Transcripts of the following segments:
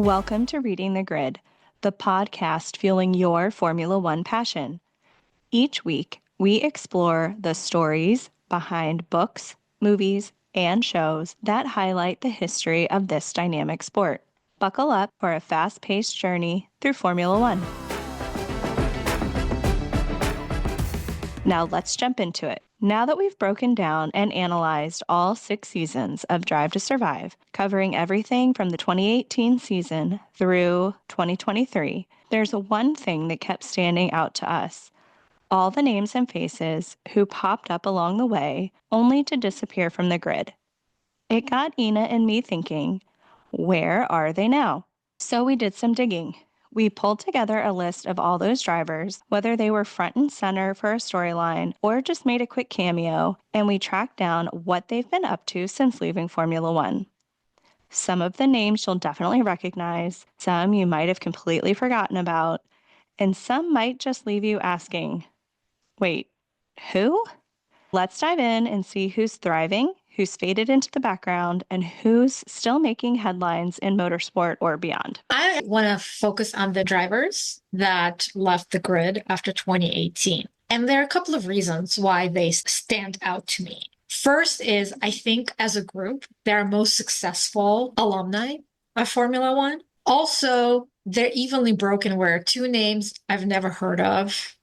Welcome to Reading the Grid, the podcast fueling your Formula One passion. Each week, we explore the stories behind books, movies, and shows that highlight the history of this dynamic sport. Buckle up for a fast-paced journey through Formula One. Now let's jump into it. Now that we've broken down and analyzed all 6 seasons of Drive to Survive, covering everything from the 2018 season through 2023, there's one thing that kept standing out to us. All the names and faces who popped up along the way, only to disappear from the grid. It got Inna and me thinking, where are they now? So we did some digging. We pulled together a list of all those drivers, whether they were front and center for a storyline or just made a quick cameo, and we tracked down what they've been up to since leaving Formula One. Some of the names you'll definitely recognize, some you might have completely forgotten about, and some might just leave you asking, wait, who? Let's dive in and see who's thriving, who's faded into the background, and who's still making headlines in motorsport or beyond. I want to focus on the drivers that left the grid after 2018. And there are a couple of reasons why they stand out to me. First is, I think as a group, they're our most successful alumni of Formula One. Also, they're evenly broken where 2 names I've never heard of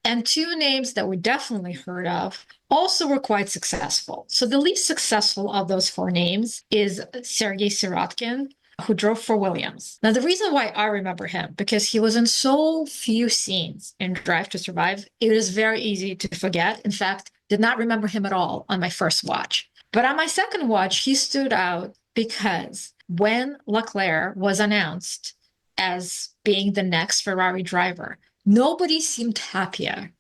and 2 names that we definitely heard of also were quite successful. So the least successful of those 4 names is Sergei Sirotkin, who drove for Williams. Now, the reason why I remember him, because he was in so few scenes in Drive to Survive, it is very easy to forget. In fact, did not remember him at all on my first watch. But on my second watch, he stood out because when Leclerc was announced as being the next Ferrari driver, nobody seemed happier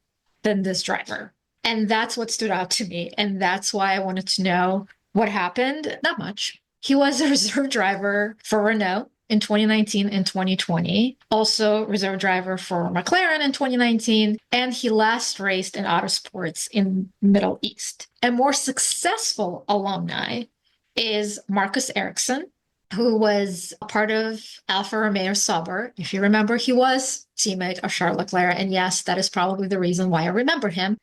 than this driver. And that's what stood out to me. And that's why I wanted to know what happened. Not much. He was a reserve driver for Renault in 2019 and 2020, also reserve driver for McLaren in 2019, and he last raced in autosports in Middle East. A more successful alumni is Marcus Ericsson, who was a part of Alfa Romeo Sauber. If you remember, he was teammate of Charles Leclerc, and yes, that is probably the reason why I remember him.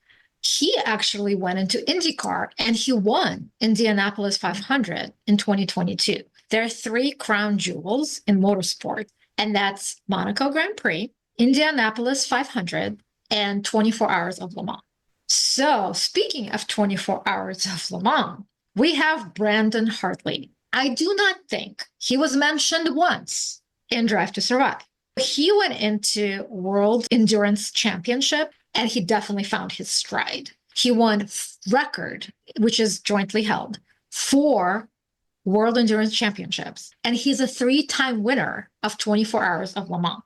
He actually went into IndyCar and he won Indianapolis 500 in 2022. There are 3 crown jewels in motorsport, and that's Monaco Grand Prix, Indianapolis 500, and 24 Hours of Le Mans. So speaking of 24 Hours of Le Mans, we have Brandon Hartley. I do not think he was mentioned once in Drive to Survive. He went into World Endurance Championship and he definitely found his stride. He won record, which is jointly held, 4 World Endurance Championships. And he's a 3-time winner of 24 Hours of Le Mans.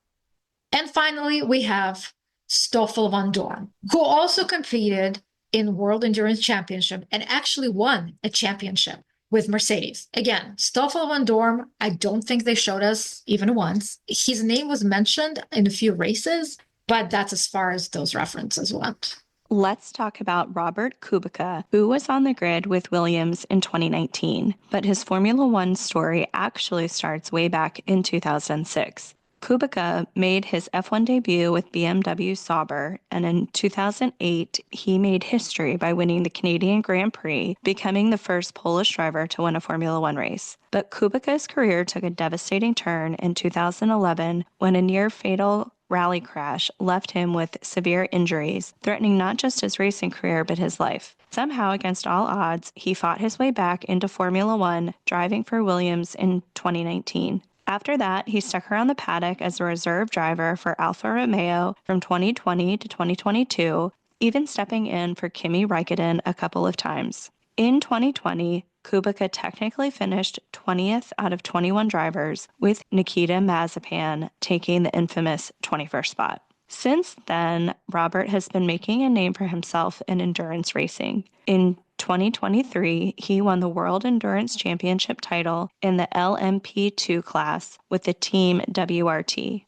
And finally, we have Stoffel van Dorn, who also competed in World Endurance Championship and actually won a championship with Mercedes. Again, Stoffel van Dorn, I don't think they showed us even once. His name was mentioned in a few races, but that's as far as those references went. Let's talk about Robert Kubica, who was on the grid with Williams in 2019, but his Formula One story actually starts way back in 2006. Kubica made his F1 debut with BMW Sauber, and in 2008, he made history by winning the Canadian Grand Prix, becoming the first Polish driver to win a Formula One race. But Kubica's career took a devastating turn in 2011 when a near-fatal rally crash left him with severe injuries, threatening not just his racing career but his life. Somehow, against all odds, he fought his way back into Formula One, driving for Williams in 2019. After that, he stuck around the paddock as a reserve driver for Alfa Romeo from 2020 to 2022, even stepping in for Kimi Räikkönen a couple of times. In 2020, Kubica technically finished 20th out of 21 drivers, with Nikita Mazepin taking the infamous 21st spot. Since then, Robert has been making a name for himself in endurance racing. In 2023, he won the World Endurance Championship title in the LMP2 class with the team WRT.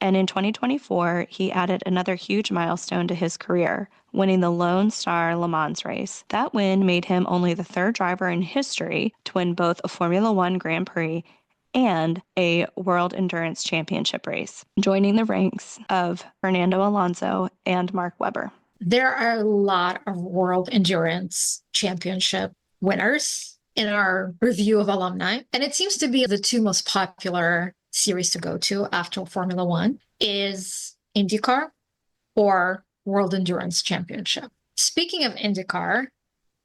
And in 2024, he added another huge milestone to his career, winning the Lone Star Le Mans race. That win made him only the 3rd driver in history to win both a Formula One Grand Prix and a World Endurance Championship race, joining the ranks of Fernando Alonso and Mark Webber. There are a lot of World Endurance Championship winners in our review of alumni, and it seems to be the two most popular series to go to after Formula One is IndyCar or World Endurance Championship. Speaking of IndyCar,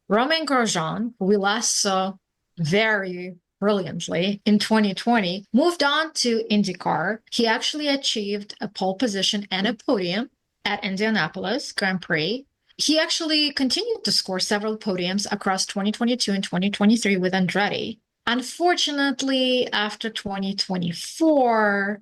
Romain Grosjean, who we last saw very brilliantly in 2020, moved on to IndyCar. He actually achieved a pole position and a podium at Indianapolis Grand Prix. He actually continued to score several podiums across 2022 and 2023 with Andretti. Unfortunately, after 2024,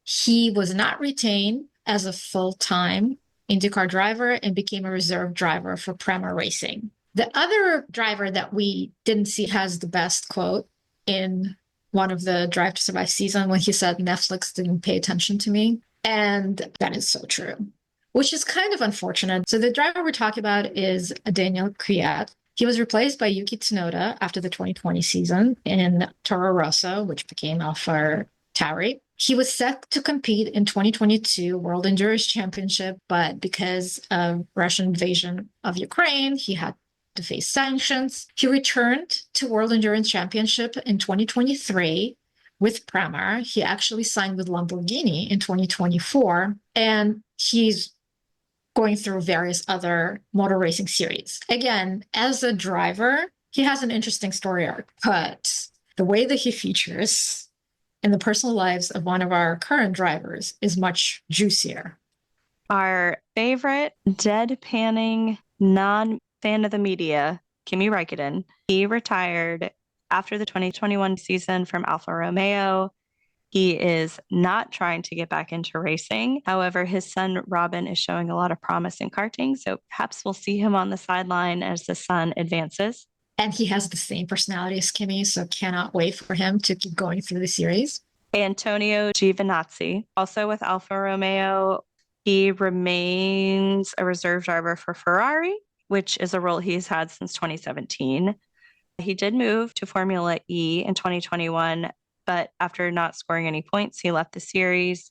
he was not retained as a full-time IndyCar driver and became a reserve driver for Prema Racing. The other driver that we didn't see has the best quote in one of the Drive to Survive season when he said, "Netflix didn't pay attention to me." And that is so true, which is kind of unfortunate. So the driver we're talking about is Daniel Kvyat. He was replaced by Yuki Tsunoda after the 2020 season in Toro Rosso, which became AlphaTauri. He was set to compete in 2022 World Endurance Championship, but because of Russian invasion of Ukraine, he had to face sanctions. He returned to World Endurance Championship in 2023 with Prema. He actually signed with Lamborghini in 2024, and he's going through various other motor racing series. Again, as a driver, he has an interesting story arc, but the way that he features in the personal lives of one of our current drivers is much juicier. Our favorite deadpanning, non-fan of the media, Kimi Räikkönen, he retired after the 2021 season from Alfa Romeo. He is not trying to get back into racing. However, his son Robin is showing a lot of promise in karting, so perhaps we'll see him on the sideline as the son advances. And he has the same personality as Kimi, so cannot wait for him to keep going through the series. Antonio Giovinazzi, also with Alfa Romeo, he remains a reserve driver for Ferrari, which is a role he's had since 2017. He did move to Formula E in 2021, but after not scoring any points, he left the series.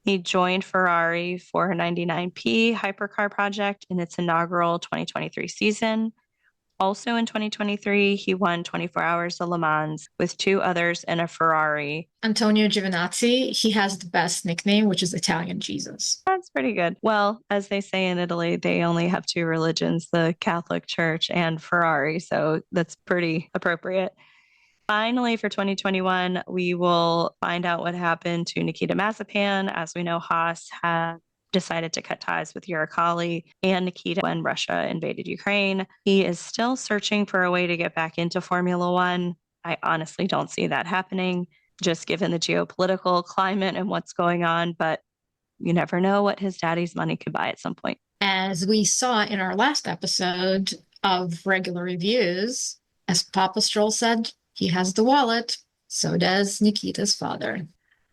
He joined Ferrari for a 99P hypercar project in its inaugural 2023 season. Also in 2023, he won 24 Hours of Le Mans with two others in a Ferrari. Antonio Giovinazzi, he has the best nickname, which is Italian Jesus. That's pretty good. Well, as they say in Italy, they only have two religions, the Catholic Church and Ferrari, so that's pretty appropriate. Finally, for 2021, we will find out what happened to Nikita Mazepin. As we know, Haas had decided to cut ties with Uralkali and Nikita when Russia invaded Ukraine. He is still searching for a way to get back into Formula One. I honestly don't see that happening, just given the geopolitical climate and what's going on, but you never know what his daddy's money could buy at some point. As we saw in our last episode of regular reviews, as Papa Stroll said, he has the wallet, so does Nikita's father.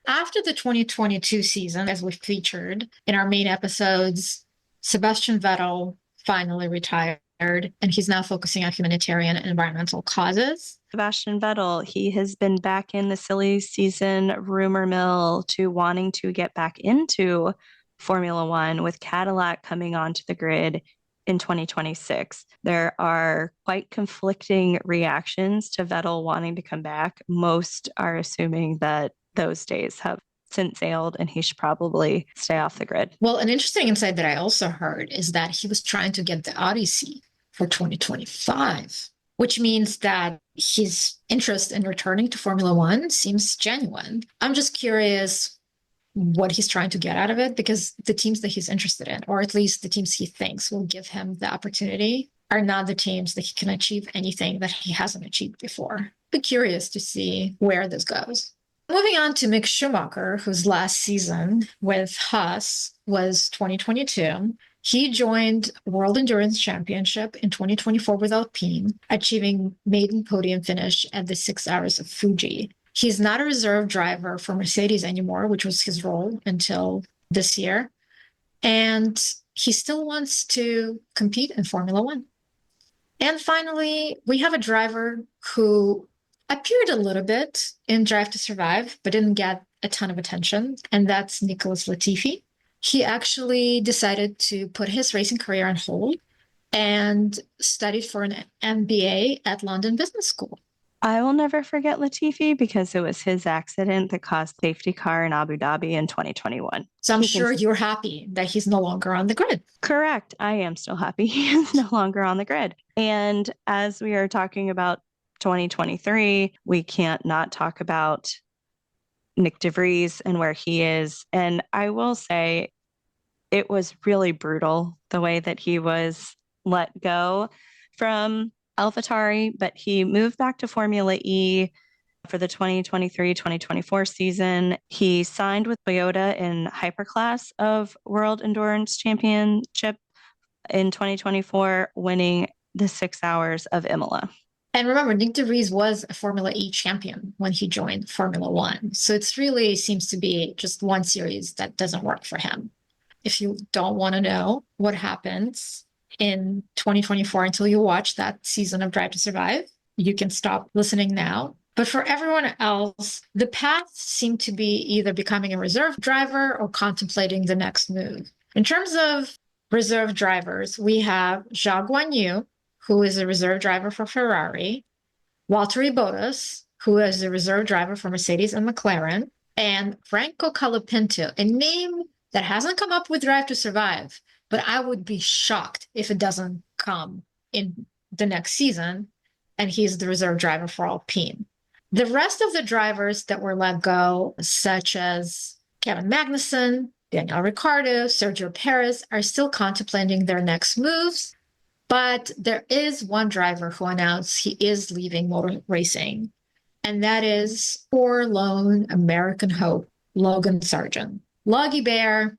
After the 2022 season, as we featured in our main episodes, Sebastian Vettel finally retired, and he's now focusing on humanitarian and environmental causes. Sebastian Vettel, he has been back in the silly season rumor mill to wanting to get back into Formula One with Cadillac coming onto the grid in 2026. There are quite conflicting reactions to Vettel wanting to come back. Most are assuming that those days have since sailed and he should probably stay off the grid. Well, an interesting insight that I also heard is that he was trying to get the Audi seat for 2025, which means that his interest in returning to Formula One seems genuine. I'm just curious what he's trying to get out of it, because the teams that he's interested in, or at least the teams he thinks will give him the opportunity, are not the teams that he can achieve anything that he hasn't achieved before. Be curious to see where this goes. Moving on to Mick Schumacher, whose last season with Haas was 2022. He joined World Endurance Championship in 2024 with Alpine, achieving maiden podium finish at the 6 Hours of Fuji. He's not a reserve driver for Mercedes anymore, which was his role until this year. And he still wants to compete in Formula One. And finally, we have a driver who appeared a little bit in Drive to Survive, but didn't get a ton of attention, and that's Nicholas Latifi. He actually decided to put his racing career on hold and studied for an MBA at London Business School. I will never forget Latifi because it was his accident that caused safety car in Abu Dhabi in 2021. So I'm sure you're happy that he's no longer on the grid. Correct. I am still happy he is no longer on the grid. And as we are talking about 2023, we can't not talk about Nick DeVries and where he is. And I will say it was really brutal the way that he was let go from AlphaTauri, but he moved back to Formula E for the 2023-2024 season. He signed with Toyota in Hyperclass of World Endurance Championship in 2024, winning the 6 hours of Imola. And remember, Nick DeVries was a Formula E champion when he joined Formula One. So it's really seems to be just one series that doesn't work for him. If you don't want to know what happens in 2024 until you watch that season of Drive to Survive, you can stop listening now. But for everyone else, the path seemed to be either becoming a reserve driver or contemplating the next move. In terms of reserve drivers, we have Zhao Guanyu, who is a reserve driver for Ferrari, Valtteri Bottas, who is a reserve driver for Mercedes and McLaren, and Franco Colapinto, a name that hasn't come up with Drive to Survive, but I would be shocked if it doesn't come in the next season, and he's the reserve driver for Alpine. The rest of the drivers that were let go, such as Kevin Magnussen, Daniel Ricciardo, Sergio Perez, are still contemplating their next moves, but there is one driver who announced he is leaving motor racing, and that is forlorn American hope, Logan Sargent. Loggy Bear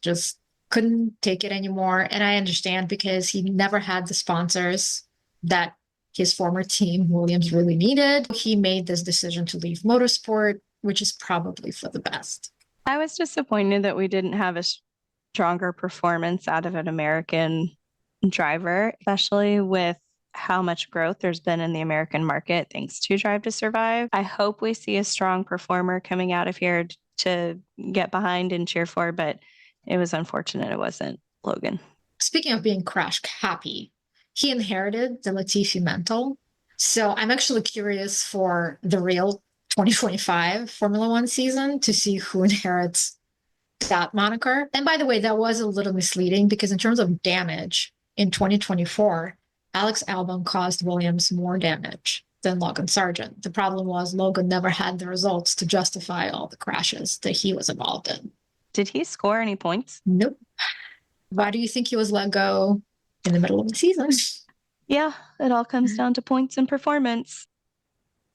just couldn't take it anymore. And I understand because he never had the sponsors that his former team, Williams, really needed. He made this decision to leave motorsport, which is probably for the best. I was disappointed that we didn't have a stronger performance out of an American driver, especially with how much growth there's been in the American market thanks to Drive to Survive. I hope we see a strong performer coming out of here to get behind and cheer for, but it was unfortunate it wasn't Logan. Speaking of being crash happy, he inherited the Latifi mantle. So I'm actually curious for the real 2025 Formula One season to see who inherits that moniker. And by the way, that was a little misleading because in terms of damage in 2024, Alex Albon caused Williams more damage than Logan Sargent. The problem was Logan never had the results to justify all the crashes that he was involved in. Did he score any points? Nope. Why do you think he was let go in the middle of the season? Yeah, it all comes down to points and performance.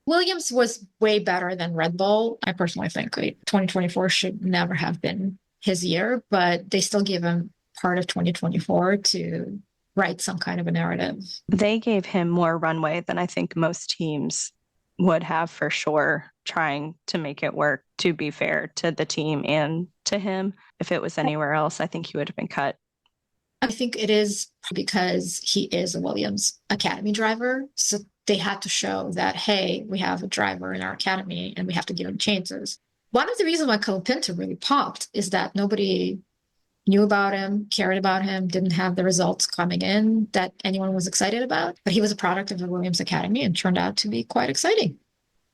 Williams was way better than Red Bull. I personally think 2024 should never have been his year, but they still give him part of 2024 to write some kind of a narrative. They gave him more runway than I think most teams would have for sure, trying to make it work, to be fair to the team and to him. If it was anywhere else, I think he would have been cut. I think it is because he is a Williams Academy driver. So they had to show that, hey, we have a driver in our academy and we have to give him chances. One of the reasons why Colapinto really popped is that nobody knew about him, cared about him, didn't have the results coming in that anyone was excited about. But he was a product of the Williams Academy and turned out to be quite exciting.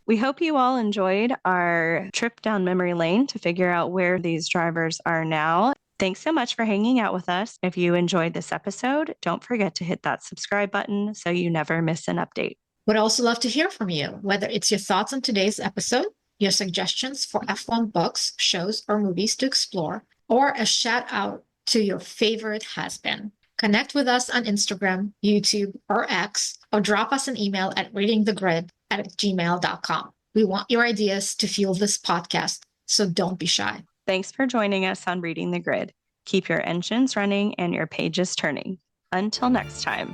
We hope you all enjoyed our trip down memory lane to figure out where these drivers are now. Thanks so much for hanging out with us. If you enjoyed this episode, don't forget to hit that subscribe button so you never miss an update. Would also love to hear from you, whether it's your thoughts on today's episode, your suggestions for F1 books, shows, or movies to explore, or a shout out to your favorite has-been. Connect with us on Instagram, YouTube, or X, or drop us an email at readingthegrid@gmail.com. We want your ideas to fuel this podcast, so don't be shy. Thanks for joining us on Reading the Grid. Keep your engines running and your pages turning. Until next time.